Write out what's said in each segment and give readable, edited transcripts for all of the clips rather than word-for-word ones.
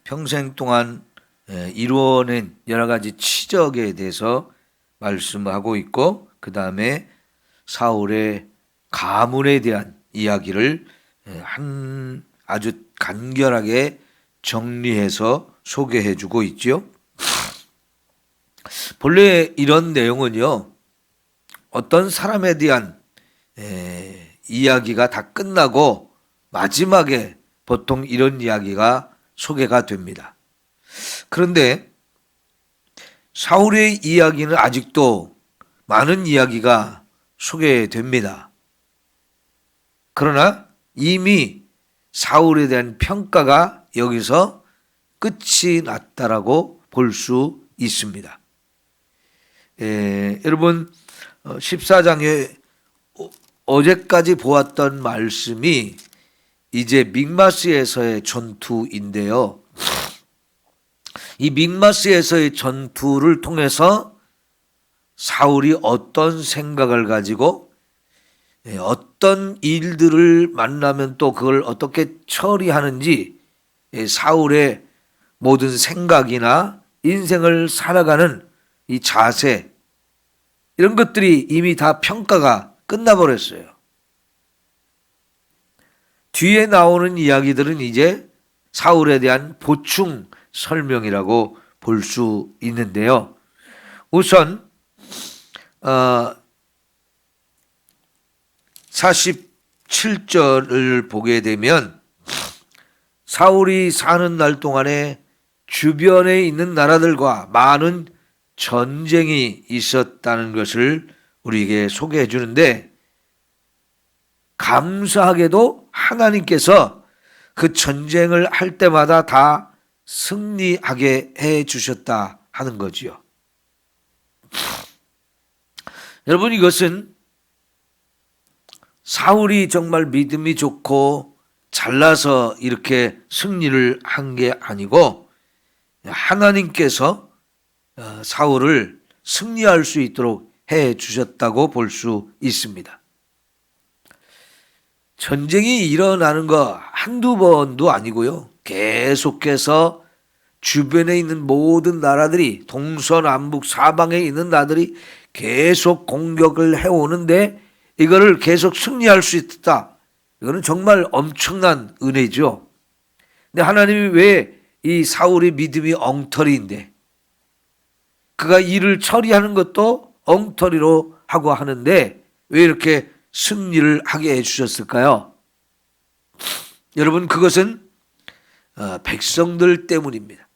평생 동안 이루어낸 여러 가지 치적에 대해서 말씀하고 있고, 그 다음에 사울의 가문에 대한 이야기를 아주 간결하게 정리해서 소개해 주고 있죠. 본래 이런 내용은요, 어떤 사람에 대한 이야기가 다 끝나고 마지막에 보통 이런 이야기가 소개가 됩니다. 그런데 사울의 이야기는 아직도 많은 이야기가 소개됩니다. 그러나 이미 사울에 대한 평가가 여기서 끝이 났다라고 볼 수 있습니다. 여러분 14장에 어제까지 보았던 말씀이 이제 믹마스에서의 전투인데요. 이 믹마스에서의 전투를 통해서 사울이 어떤 생각을 가지고 어떤 일들을 만나면 또 그걸 어떻게 처리하는지 사울의 모든 생각이나 인생을 살아가는 이 자세, 이런 것들이 이미 다 평가가 끝나버렸어요. 뒤에 나오는 이야기들은 이제 사울에 대한 보충 설명이라고 볼 수 있는데요. 우선 47절을 보게 되면 사울이 사는 날 동안에 주변에 있는 나라들과 많은 전쟁이 있었다는 것을 우리에게 소개해 주는데, 감사하게도 하나님께서 그 전쟁을 할 때마다 다 승리하게 해 주셨다 하는 거지요. 여러분, 이것은 사울이 정말 믿음이 좋고 잘나서 이렇게 승리를 한 게 아니고 하나님께서 사울을 승리할 수 있도록 해 주셨다고 볼 수 있습니다. 전쟁이 일어나는 거 한두 번도 아니고요. 계속해서 주변에 있는 모든 나라들이, 동서남북 사방에 있는 나라들이 계속 공격을 해오는데 이거를 계속 승리할 수 있다. 이거는 정말 엄청난 은혜죠. 근데 하나님이 왜 이 사울의 믿음이 엉터리인데, 그가 일을 처리하는 것도 엉터리로 하고 하는데 왜 이렇게 승리를 하게 해주셨을까요? 여러분, 그것은 백성들 때문입니다.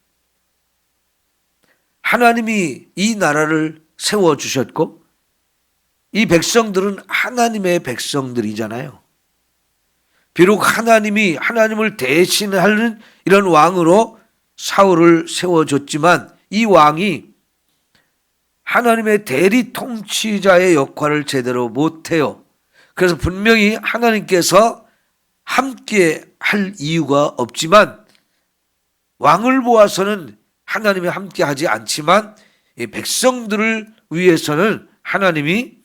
하나님이 이 나라를 세워주셨고 이 백성들은 하나님의 백성들이잖아요. 비록 하나님이 하나님을 대신하는 이런 왕으로 사울을 세워줬지만 이 왕이 하나님의 대리 통치자의 역할을 제대로 못해요. 그래서 분명히 하나님께서 함께 할 이유가 없지만, 왕을 보아서는 하나님이 함께 하지 않지만 이 백성들을 위해서는 하나님이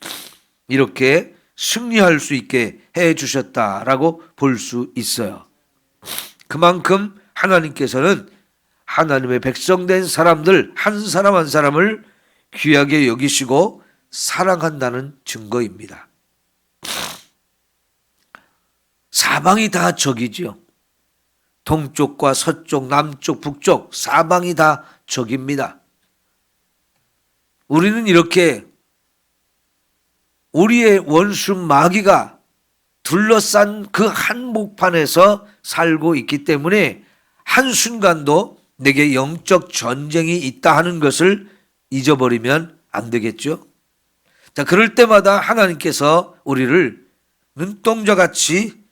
이렇게 승리할 수 있게 해 주셨다라고 볼 수 있어요. 그만큼 하나님께서는 하나님의 백성된 사람들 한 사람 한 사람을 귀하게 여기시고 사랑한다는 증거입니다. 사방이 다 적이지요. 동쪽과 서쪽, 남쪽, 북쪽 사방이 다 적입니다. 우리는 이렇게 우리의 원수 마귀가 둘러싼 그 한복판에서 살고 있기 때문에 한순간도 내게 영적 전쟁이 있다 하는 것을 잊어버리면 안 되겠죠. 자, 그럴 때마다 하나님께서 우리를 눈동자같이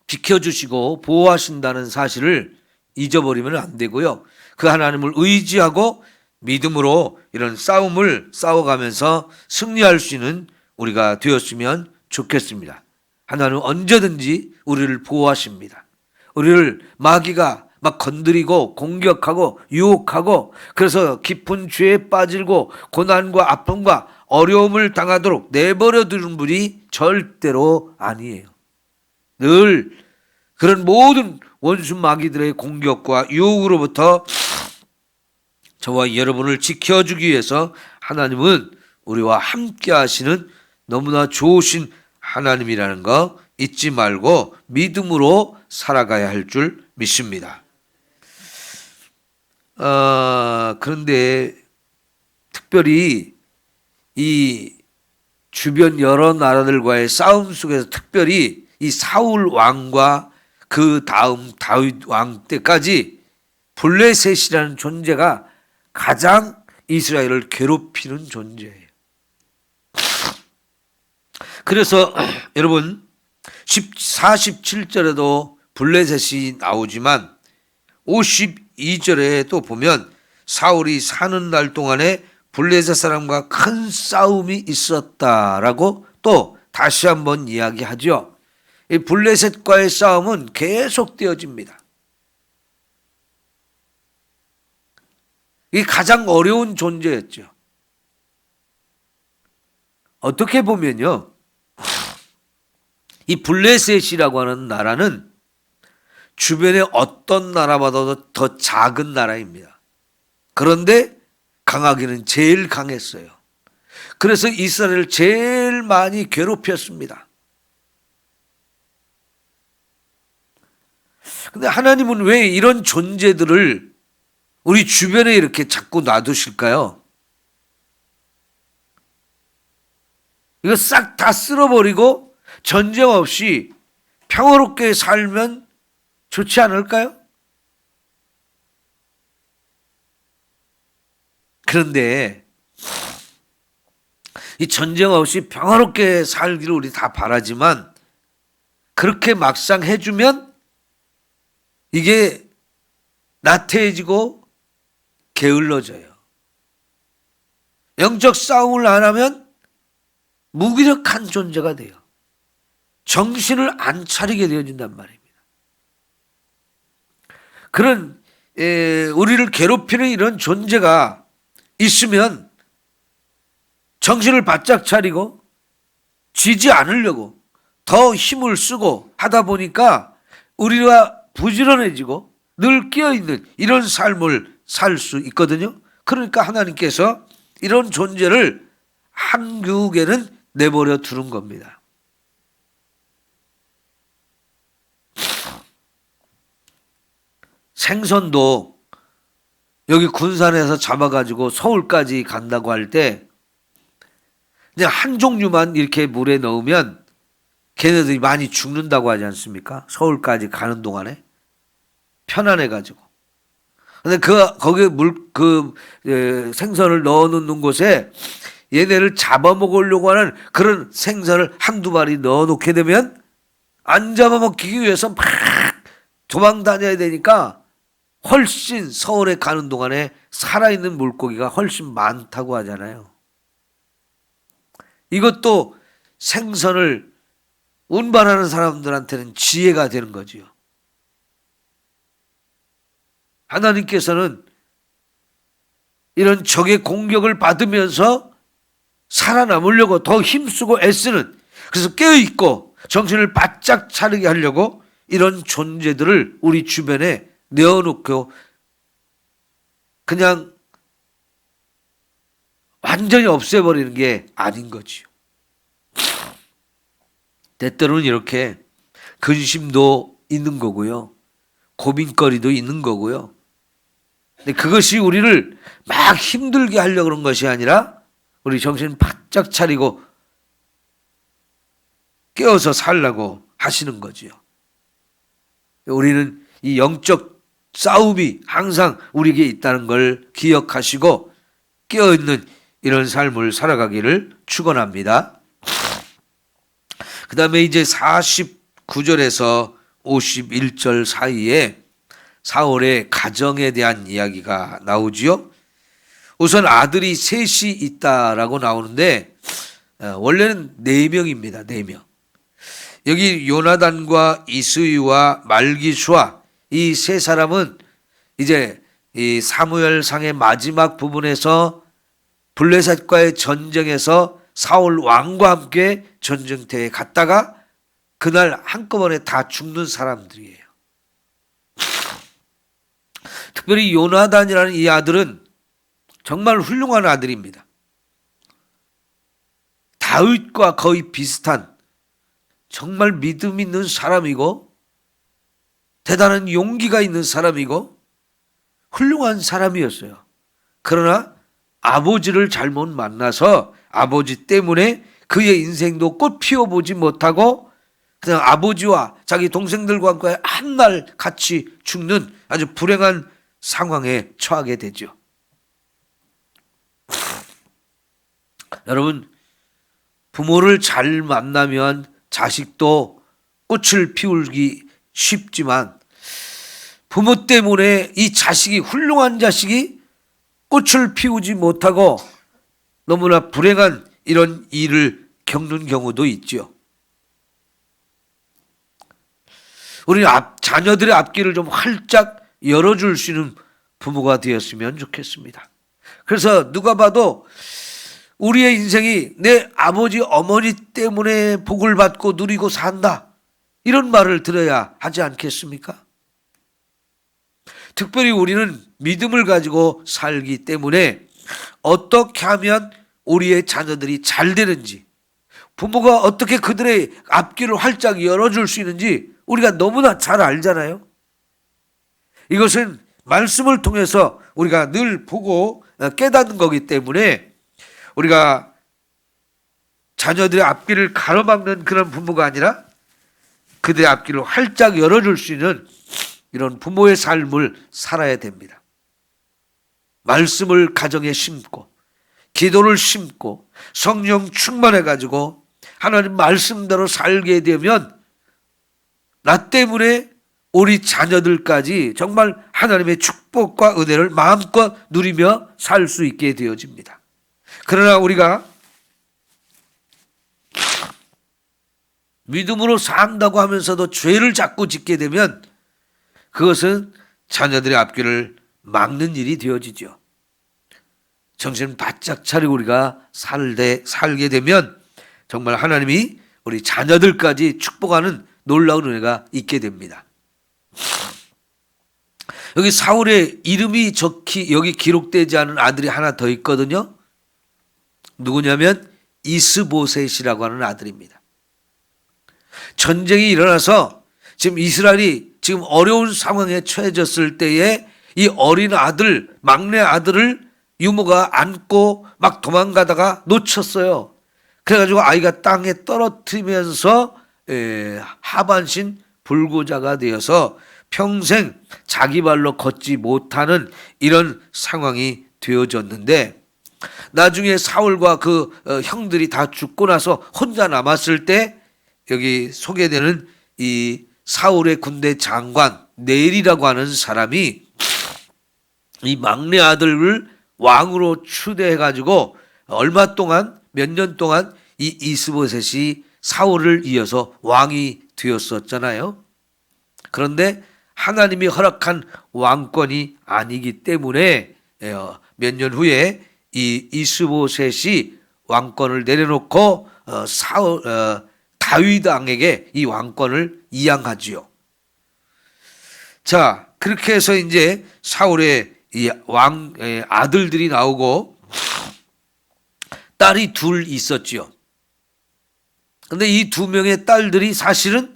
지켜주시고 보호하신다는 사실을 잊어버리면 안 되고요. 그 하나님을 의지하고 믿음으로 이런 싸움을 싸워가면서 승리할 수 있는 우리가 되었으면 좋겠습니다. 하나님은 언제든지 우리를 보호하십니다. 우리를 마귀가 막 건드리고 공격하고 유혹하고 그래서 깊은 죄에 빠지고 고난과 아픔과 어려움을 당하도록 내버려 두는 분이 절대로 아니에요. 늘 그런 모든 원수 마귀들의 공격과 유혹으로부터 저와 여러분을 지켜주기 위해서 하나님은 우리와 함께 하시는 너무나 좋으신 하나님이라는 거 잊지 말고 믿음으로 살아가야 할 줄 믿습니다. 그런데 특별히 이 주변 여러 나라들과의 싸움 속에서 특별히 이 사울 왕과 그 다음 다윗 왕 때까지 블레셋이라는 존재가 가장 이스라엘을 괴롭히는 존재예요. 그래서 여러분 47절에도 블레셋이 나오지만 52절에 또 보면 사울이 사는 날 동안에 블레셋 사람과 큰 싸움이 있었다라고 또 다시 한번 이야기하죠. 이 블레셋과의 싸움은 계속되어집니다. 이 가장 어려운 존재였죠. 어떻게 보면요, 이 블레셋이라고 하는 나라는 주변의 어떤 나라보다도 더 작은 나라입니다. 그런데 강하기는 제일 강했어요. 그래서 이스라엘을 제일 많이 괴롭혔습니다. 근데 하나님은 왜 이런 존재들을 우리 주변에 이렇게 자꾸 놔두실까요? 이거 싹 다 쓸어버리고 전쟁 없이 평화롭게 살면 좋지 않을까요? 그런데 이 전쟁 없이 평화롭게 살기를 우리 다 바라지만 그렇게 막상 해주면 이게 나태해지고 게을러져요. 영적 싸움을 안 하면 무기력한 존재가 돼요. 정신을 안 차리게 되어진단 말입니다. 그런 우리를 괴롭히는 이런 존재가 있으면 정신을 바짝 차리고 지지 않으려고 더 힘을 쓰고 하다 보니까 우리가 부지런해지고 늘 끼어있는 이런 삶을 살 수 있거든요. 그러니까 하나님께서 이런 존재를 한국에는 내버려 두는 겁니다. 생선도 여기 군산에서 잡아가지고 서울까지 간다고 할 때 그냥 한 종류만 이렇게 물에 넣으면 걔네들이 많이 죽는다고 하지 않습니까? 서울까지 가는 동안에 편안해가지고. 근데 거기에 생선을 넣어 놓는 곳에 얘네를 잡아먹으려고 하는 그런 생선을 한두 마리 넣어 놓게 되면 안 잡아먹기 위해서 막 도망 다녀야 되니까 훨씬 서울에 가는 동안에 살아있는 물고기가 훨씬 많다고 하잖아요. 이것도 생선을 운반하는 사람들한테는 지혜가 되는 거지요. 하나님께서는 이런 적의 공격을 받으면서 살아남으려고 더 힘쓰고 애쓰는, 그래서 깨어있고 정신을 바짝 차리게 하려고 이런 존재들을 우리 주변에 내어놓고 그냥 완전히 없애버리는 게 아닌 거지요. 때때로는 이렇게 근심도 있는 거고요. 고민거리도 있는 거고요. 근데 그것이 우리를 막 힘들게 하려고 그런 것이 아니라 우리 정신 바짝 차리고 깨어서 살라고 하시는 거지요. 우리는 이 영적 싸움이 항상 우리에게 있다는 걸 기억하시고 깨어있는 이런 삶을 살아가기를 축원합니다. 그 다음에 이제 49절에서 51절 사이에 사울의 가정에 대한 이야기가 나오지요. 우선 아들이 셋이 있다라고 나오는데 원래는 4명입니다. 4명. 여기 요나단과 이스위와 말기수아 이 세 사람은 이제 이 사무엘상의 마지막 부분에서 블레셋과의 전쟁에서 사울 왕과 함께 전쟁터에 갔다가 그날 한꺼번에 다 죽는 사람들이에요. 특별히 요나단이라는 이 아들은 정말 훌륭한 아들입니다. 다윗과 거의 비슷한 정말 믿음 있는 사람이고 대단한 용기가 있는 사람이고 훌륭한 사람이었어요. 그러나 아버지를 잘못 만나서 아버지 때문에 그의 인생도 꽃 피워보지 못하고 그냥 아버지와 자기 동생들과 한 날 같이 죽는 아주 불행한 상황에 처하게 되죠. 여러분, 부모를 잘 만나면 자식도 꽃을 피우기 쉽지만 부모 때문에 이 자식이 훌륭한 자식이 꽃을 피우지 못하고 너무나 불행한 이런 일을 겪는 경우도 있죠. 우리 자녀들의 앞길을 좀 활짝 열어줄 수 있는 부모가 되었으면 좋겠습니다. 그래서 누가 봐도 우리의 인생이 내 아버지 어머니 때문에 복을 받고 누리고 산다, 이런 말을 들어야 하지 않겠습니까? 특별히 우리는 믿음을 가지고 살기 때문에 어떻게 하면 우리의 자녀들이 잘 되는지, 부모가 어떻게 그들의 앞길을 활짝 열어줄 수 있는지 우리가 너무나 잘 알잖아요. 이것은 말씀을 통해서 우리가 늘 보고 깨닫는 거기 때문에 우리가 자녀들의 앞길을 가로막는 그런 부모가 아니라 그들의 앞길을 활짝 열어줄 수 있는 이런 부모의 삶을 살아야 됩니다. 말씀을 가정에 심고 기도를 심고 성령 충만해가지고 하나님 말씀대로 살게 되면 나 때문에 우리 자녀들까지 정말 하나님의 축복과 은혜를 마음껏 누리며 살 수 있게 되어집니다. 그러나 우리가 믿음으로 산다고 하면서도 죄를 자꾸 짓게 되면 그것은 자녀들의 앞길을 막는 일이 되어지죠. 정신 바짝 차리고 우리가 살게 되면 정말 하나님이 우리 자녀들까지 축복하는 놀라운 은혜가 있게 됩니다. 여기 사울의 이름이 여기 기록되지 않은 아들이 하나 더 있거든요. 누구냐면 이스보셋이라고 하는 아들입니다. 전쟁이 일어나서 지금 이스라엘이 지금 어려운 상황에 처해졌을 때에 이 어린 아들, 막내 아들을 유모가 안고 막 도망가다가 놓쳤어요. 그래가지고 아이가 땅에 떨어뜨리면서 하반신 불구자가 되어서 평생 자기 발로 걷지 못하는 이런 상황이 되어졌는데, 나중에 사울과 그 형들이 다 죽고 나서 혼자 남았을 때 여기 소개되는 이 사울의 군대 장관 넬이라고 하는 사람이 이 막내 아들을 왕으로 추대해 가지고 얼마 동안, 몇 년 동안 이 이스보셋이 사울을 이어서 왕이 되었었잖아요. 그런데 하나님이 허락한 왕권이 아니기 때문에 몇 년 후에 이 이스보셋이 왕권을 내려놓고 다윗 왕에게 이 왕권을 이양하지요. 자, 그렇게 해서 이제 사울의 이 아들들이 나오고 딸이 둘 있었지요. 근데 이 두 명의 딸들이 사실은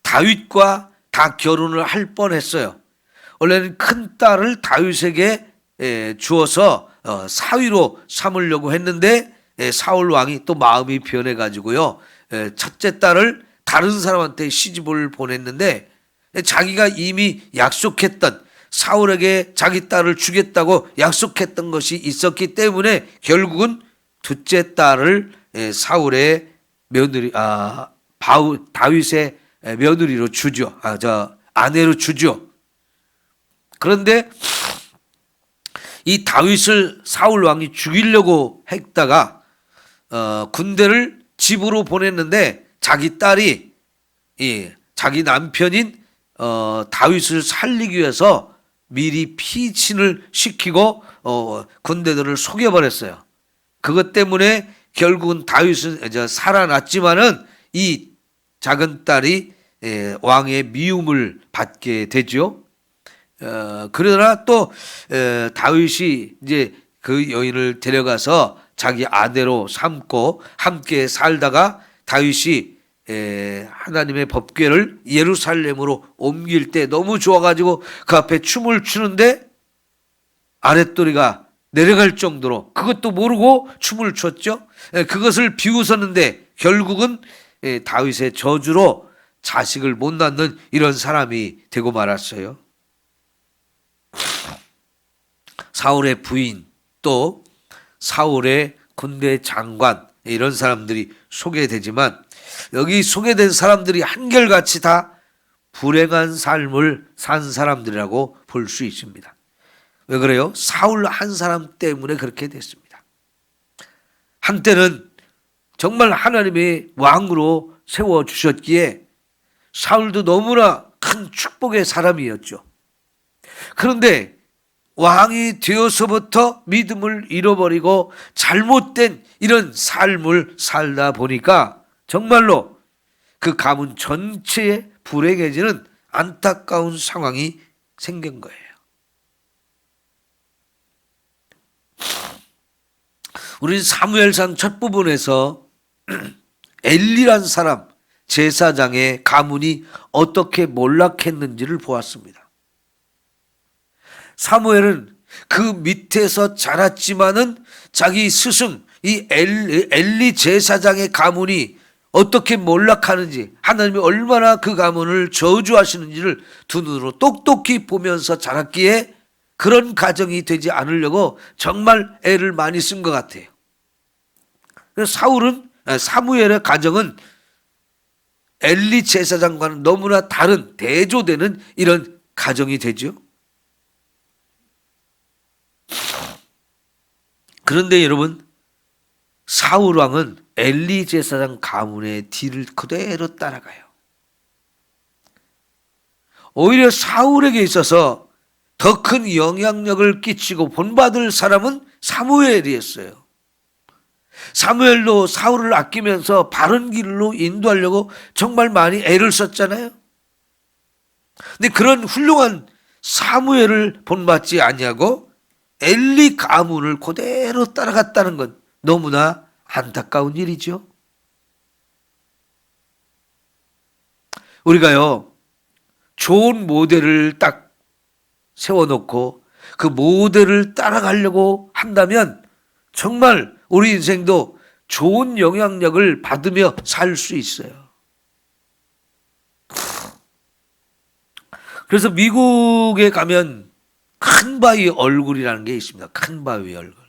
다윗과 다 결혼을 할 뻔했어요. 원래는 큰 딸을 다윗에게 주어서 사위로 삼으려고 했는데 사울 왕이 또 마음이 변해가지고요, 첫째 딸을 다른 사람한테 시집을 보냈는데 자기가 이미 약속했던, 사울에게 자기 딸을 주겠다고 약속했던 것이 있었기 때문에 결국은 둘째 딸을 사울의 며느리, 다윗의 며느리로 주죠. 아내로 주죠. 그런데 이 다윗을 사울 왕이 죽이려고 했다가 군대를 집으로 보냈는데 자기 딸이 자기 남편인 다윗을 살리기 위해서 미리 피신을 시키고 군대들을 속여버렸어요. 그것 때문에 결국은 다윗은 살아났지만은 이 작은 딸이 왕의 미움을 받게 되죠. 그러나 또 다윗이 이제 그 여인을 데려가서 자기 아내로 삼고 함께 살다가 다윗이 하나님의 법궤를 예루살렘으로 옮길 때 너무 좋아가지고 그 앞에 춤을 추는데 아랫도리가 내려갈 정도로 그것도 모르고 춤을 췄죠. 그것을 비웃었는데 결국은 다윗의 저주로 자식을 못 낳는 이런 사람이 되고 말았어요. 사울의 부인 또 사울의 군대 장관 이런 사람들이 소개되지만 여기 소개된 사람들이 한결같이 다 불행한 삶을 산 사람들이라고 볼 수 있습니다. 왜 그래요? 사울 한 사람 때문에 그렇게 됐습니다. 한때는 정말 하나님의 왕으로 세워주셨기에 사울도 너무나 큰 축복의 사람이었죠. 그런데 왕이 되어서부터 믿음을 잃어버리고 잘못된 이런 삶을 살다 보니까 정말로 그 가문 전체에 불행해지는 안타까운 상황이 생긴 거예요. 우리 사무엘상 첫 부분에서 엘리란 사람 제사장의 가문이 어떻게 몰락했는지를 보았습니다. 사무엘은 그 밑에서 자랐지만은 자기 스승 이 엘리 제사장의 가문이 어떻게 몰락하는지 하나님이 얼마나 그 가문을 저주하시는지를 두 눈으로 똑똑히 보면서 자랐기에 그런 가정이 되지 않으려고 정말 애를 많이 쓴 것 같아요. 그래서 사무엘의 가정은 엘리 제사장과는 너무나 다른 대조되는 이런 가정이 되죠. 그런데 여러분 사울 왕은 엘리 제사장 가문의 뒤를 그대로 따라가요. 오히려 사울에게 있어서 더 큰 영향력을 끼치고 본받을 사람은 사무엘이었어요. 사무엘도 사울을 아끼면서 바른 길로 인도하려고 정말 많이 애를 썼잖아요. 근데 그런 훌륭한 사무엘을 본받지 아니하고 엘리 가문을 그대로 따라갔다는 건 너무나 안타까운 일이죠. 우리가요, 좋은 모델을 딱 세워놓고 그 모델을 따라가려고 한다면 정말 우리 인생도 좋은 영향력을 받으며 살 수 있어요. 그래서 미국에 가면 큰 바위 얼굴이라는 게 있습니다. 큰 바위 얼굴.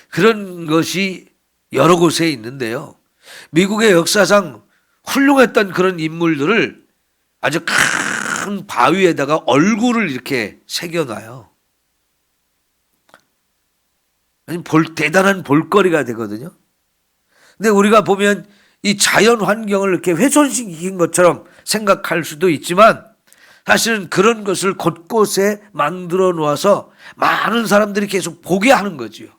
그런 것이 여러 곳에 있는데요. 미국의 역사상 훌륭했던 그런 인물들을 아주 큰 바위에다가 얼굴을 이렇게 새겨놔요. 대단한 볼거리가 되거든요. 근데 우리가 보면 이 자연 환경을 이렇게 훼손시킨 것처럼 생각할 수도 있지만 사실은 그런 것을 곳곳에 만들어 놓아서 많은 사람들이 계속 보게 하는 거지요.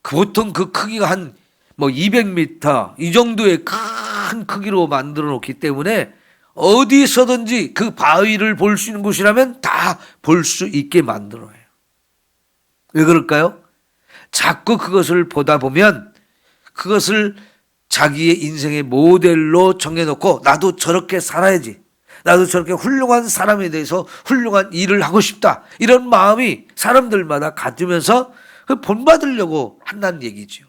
보통 그 크기가 한 200m 이 정도의 큰 크기로 만들어 놓기 때문에 어디서든지 그 바위를 볼 수 있는 곳이라면 다 볼 수 있게 만들어요. 왜 그럴까요? 자꾸 그것을 보다 보면 그것을 자기의 인생의 모델로 정해놓고 나도 저렇게 살아야지. 나도 저렇게 훌륭한 사람에 대해서 훌륭한 일을 하고 싶다. 이런 마음이 사람들마다 가지면서 본받으려고 한다는 얘기죠.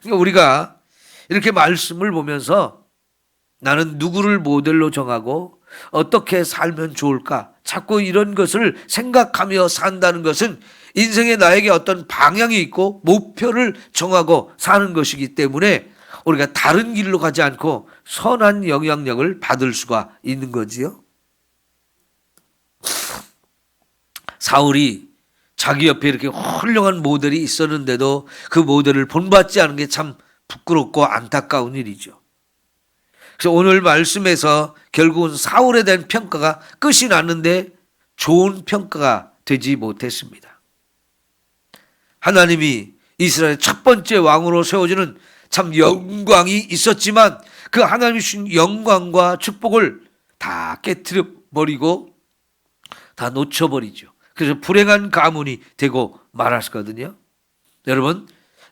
그러니까 우리가 이렇게 말씀을 보면서 나는 누구를 모델로 정하고 어떻게 살면 좋을까? 자꾸 이런 것을 생각하며 산다는 것은 인생에 나에게 어떤 방향이 있고 목표를 정하고 사는 것이기 때문에 우리가 다른 길로 가지 않고 선한 영향력을 받을 수가 있는 거지요. 사울이 자기 옆에 이렇게 훌륭한 모델이 있었는데도 그 모델을 본받지 않은 게 참 부끄럽고 안타까운 일이죠. 그래서 오늘 말씀에서 결국은 사울에 대한 평가가 끝이 났는데 좋은 평가가 되지 못했습니다. 하나님이 이스라엘 첫 번째 왕으로 세워주는 참 영광이 있었지만 그 하나님이 주신 영광과 축복을 다 깨트려 버리고 다 놓쳐버리죠. 그래서 불행한 가문이 되고 말았거든요. 여러분,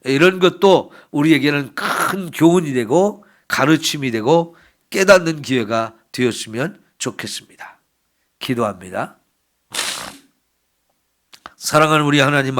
이런 것도 우리에게는 큰 교훈이 되고 가르침이 되고 깨닫는 기회가 되었으면 좋겠습니다. 기도합니다. 사랑하는 우리 하나님